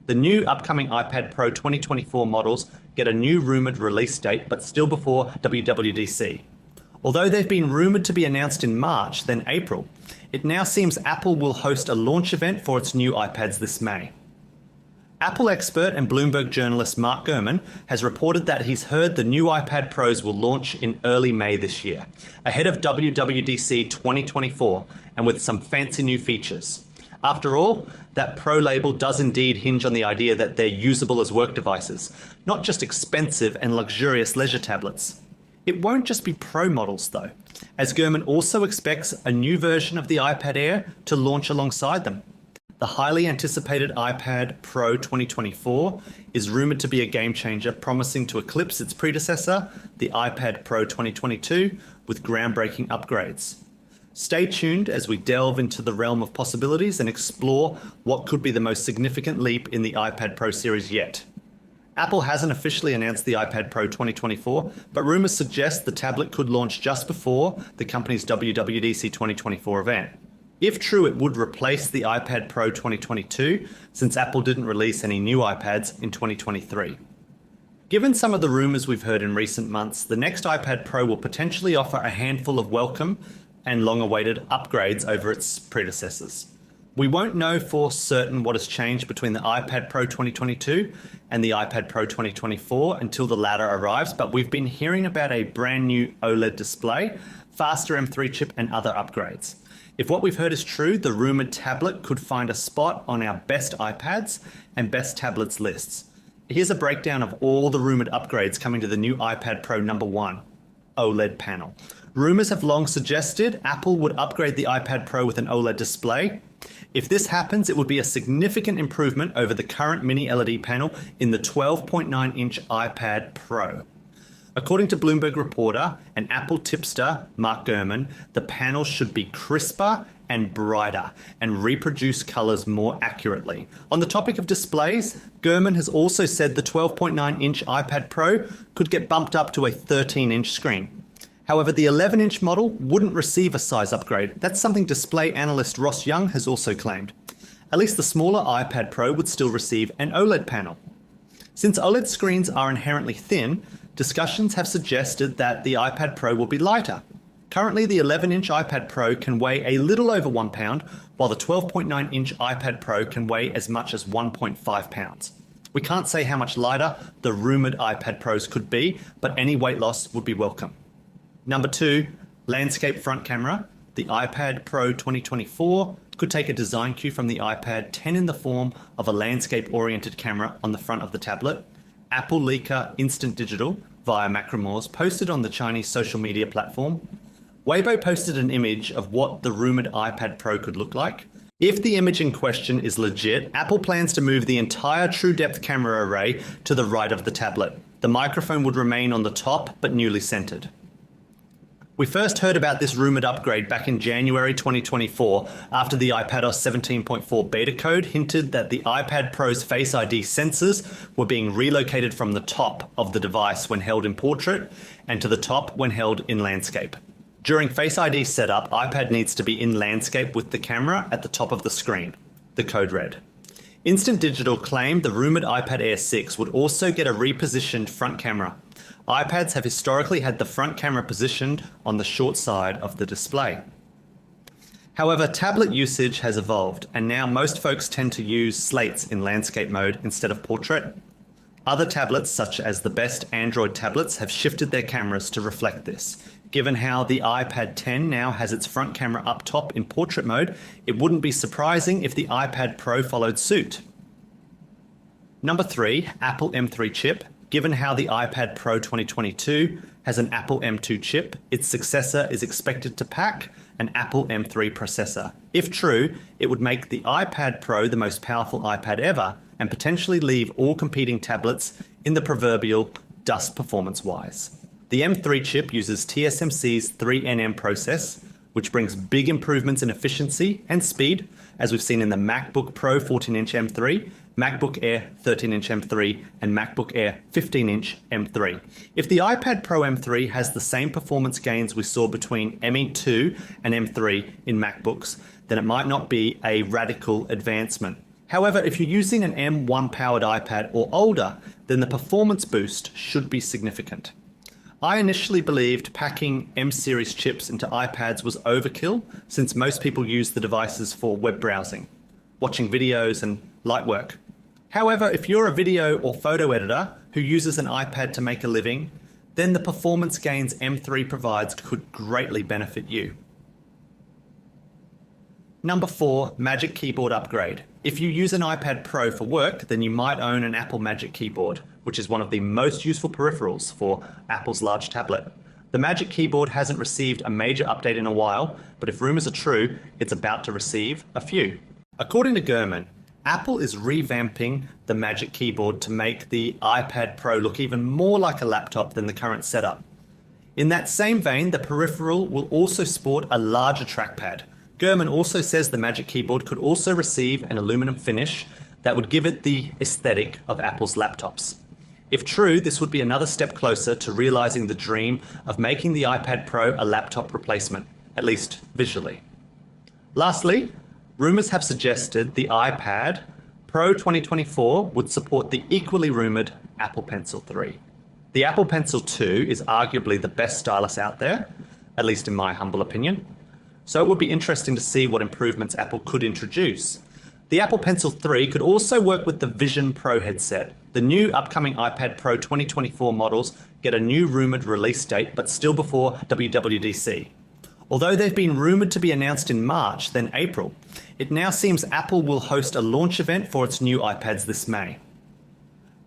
The new upcoming iPad Pro 2024 models get a new rumoured release date, but still before WWDC. Although they've been rumoured to be announced in March, then April, it now seems Apple will host a launch event for its new iPads this May. Apple expert and Bloomberg journalist Mark Gurman has reported that he's heard the new iPad Pros will launch in early May this year, ahead of WWDC 2024 and with some fancy new features. After all, that Pro label does indeed hinge on the idea that they're usable as work devices, not just expensive and luxurious leisure tablets. It won't just be Pro models though, as Gurman also expects a new version of the iPad Air to launch alongside them. The highly anticipated iPad Pro 2024 is rumoured to be a game changer, promising to eclipse its predecessor, the iPad Pro 2022, with groundbreaking upgrades. Stay tuned as we delve into the realm of possibilities and explore what could be the most significant leap in the iPad Pro series yet. Apple hasn't officially announced the iPad Pro 2024, but rumours suggest the tablet could launch just before the company's WWDC 2024 event. If true, it would replace the iPad Pro 2022, since Apple didn't release any new iPads in 2023. Given some of the rumours we've heard in recent months, the next iPad Pro will potentially offer a handful of welcome and long-awaited upgrades over its predecessors. We won't know for certain what has changed between the iPad Pro 2022 and the iPad Pro 2024 until the latter arrives, but we've been hearing about a brand new OLED display, faster M3 chip and other upgrades. If what we've heard is true, the rumoured tablet could find a spot on our best iPads and best tablets lists. Here's a breakdown of all the rumoured upgrades coming to the new iPad Pro #1, OLED panel. Rumours have long suggested Apple would upgrade the iPad Pro with an OLED display. If this happens, it would be a significant improvement over the current mini LED panel in the 12.9-inch iPad Pro. According to Bloomberg reporter and Apple tipster Mark Gurman, the panels should be crisper and brighter and reproduce colours more accurately. On the topic of displays, Gurman has also said the 12.9-inch iPad Pro could get bumped up to a 13-inch screen. However, the 11-inch model wouldn't receive a size upgrade. That's something display analyst Ross Young has also claimed. At least the smaller iPad Pro would still receive an OLED panel. Since OLED screens are inherently thin, discussions have suggested that the iPad Pro will be lighter. Currently, the 11-inch iPad Pro can weigh a little over 1 pound, while the 12.9-inch iPad Pro can weigh as much as 1.5 pounds. We can't say how much lighter the rumoured iPad Pros could be, but any weight loss would be welcome. Number 2, landscape front camera. The iPad Pro 2024 could take a design cue from the iPad 10 in the form of a landscape-oriented camera on the front of the tablet. Apple leaker Instant Digital, via Macromores, posted on the Chinese social media platform. Weibo posted an image of what the rumoured iPad Pro could look like. If the image in question is legit, Apple plans to move the entire true depth camera array to the right of the tablet. The microphone would remain on the top, but newly centered. We first heard about this rumoured upgrade back in January 2024 after the iPadOS 17.4 beta code hinted that the iPad Pro's Face ID sensors were being relocated from the top of the device when held in portrait and to the top when held in landscape. During Face ID setup, iPad needs to be in landscape with the camera at the top of the screen, the code read. Instant Digital claimed the rumoured iPad Air 6 would also get a repositioned front camera. iPads have historically had the front camera positioned on the short side of the display. However, tablet usage has evolved, and now most folks tend to use slates in landscape mode instead of portrait. Other tablets, such as the best Android tablets, have shifted their cameras to reflect this. Given how the iPad 10 now has its front camera up top in portrait mode, it wouldn't be surprising if the iPad Pro followed suit. Number 3, Apple M3 chip. Given how the iPad Pro 2022 has an Apple M2 chip, its successor is expected to pack an Apple M3 processor. If true, it would make the iPad Pro the most powerful iPad ever and potentially leave all competing tablets in the proverbial dust performance-wise. The M3 chip uses TSMC's 3nm process, which brings big improvements in efficiency and speed, as we've seen in the MacBook Pro 14-inch M3, MacBook Air 13-inch M3, and MacBook Air 15-inch M3. If the iPad Pro M3 has the same performance gains we saw between M2 and M3 in MacBooks, then it might not be a radical advancement. However, if you're using an M1 powered iPad or older, then the performance boost should be significant. I initially believed packing M-series chips into iPads was overkill, since most people use the devices for web browsing, watching videos and light work. However, if you're a video or photo editor who uses an iPad to make a living, then the performance gains M3 provides could greatly benefit you. Number 4, Magic Keyboard upgrade. If you use an iPad Pro for work, then you might own an Apple Magic Keyboard, which is one of the most useful peripherals for Apple's large tablet. The Magic Keyboard hasn't received a major update in a while, but if rumors are true, it's about to receive a few. According to Gurman, Apple is revamping the Magic Keyboard to make the iPad Pro look even more like a laptop than the current setup. In that same vein, the peripheral will also sport a larger trackpad. Gurman also says the Magic Keyboard could also receive an aluminum finish that would give it the aesthetic of Apple's laptops. If true, this would be another step closer to realizing the dream of making the iPad Pro a laptop replacement, at least visually. Lastly, rumors have suggested the iPad Pro 2024 would support the equally rumored Apple Pencil 3. The Apple Pencil 2 is arguably the best stylus out there, at least in my humble opinion. So it would be interesting to see what improvements Apple could introduce. The Apple Pencil 3 could also work with the Vision Pro headset. The new upcoming iPad Pro 2024 models get a new rumored release date, but still before WWDC. Although they've been rumored to be announced in March, then April, it now seems Apple will host a launch event for its new iPads this May.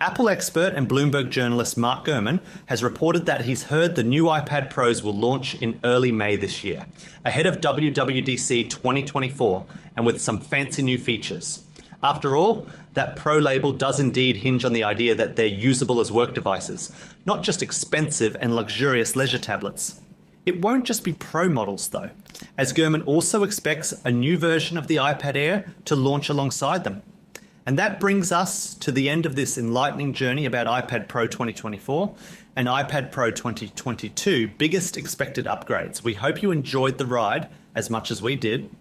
Apple expert and Bloomberg journalist Mark Gurman has reported that he's heard the new iPad Pros will launch in early May this year, ahead of WWDC 2024, and with some fancy new features. After all, that Pro label does indeed hinge on the idea that they're usable as work devices, not just expensive and luxurious leisure tablets. It won't just be Pro models though, as Gurman also expects a new version of the iPad Air to launch alongside them. And that brings us to the end of this enlightening journey about iPad Pro 2024 and iPad Pro 2022 biggest expected upgrades. We hope you enjoyed the ride as much as we did.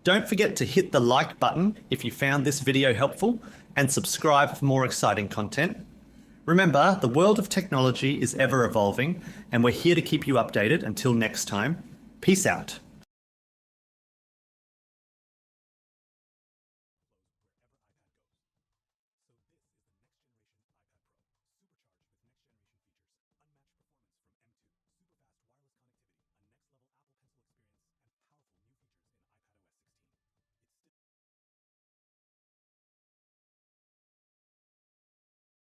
Don't forget to hit the like button if you found this video helpful and subscribe for more exciting content. Remember, the world of technology is ever evolving and we're here to keep you updated. Until next time, peace out.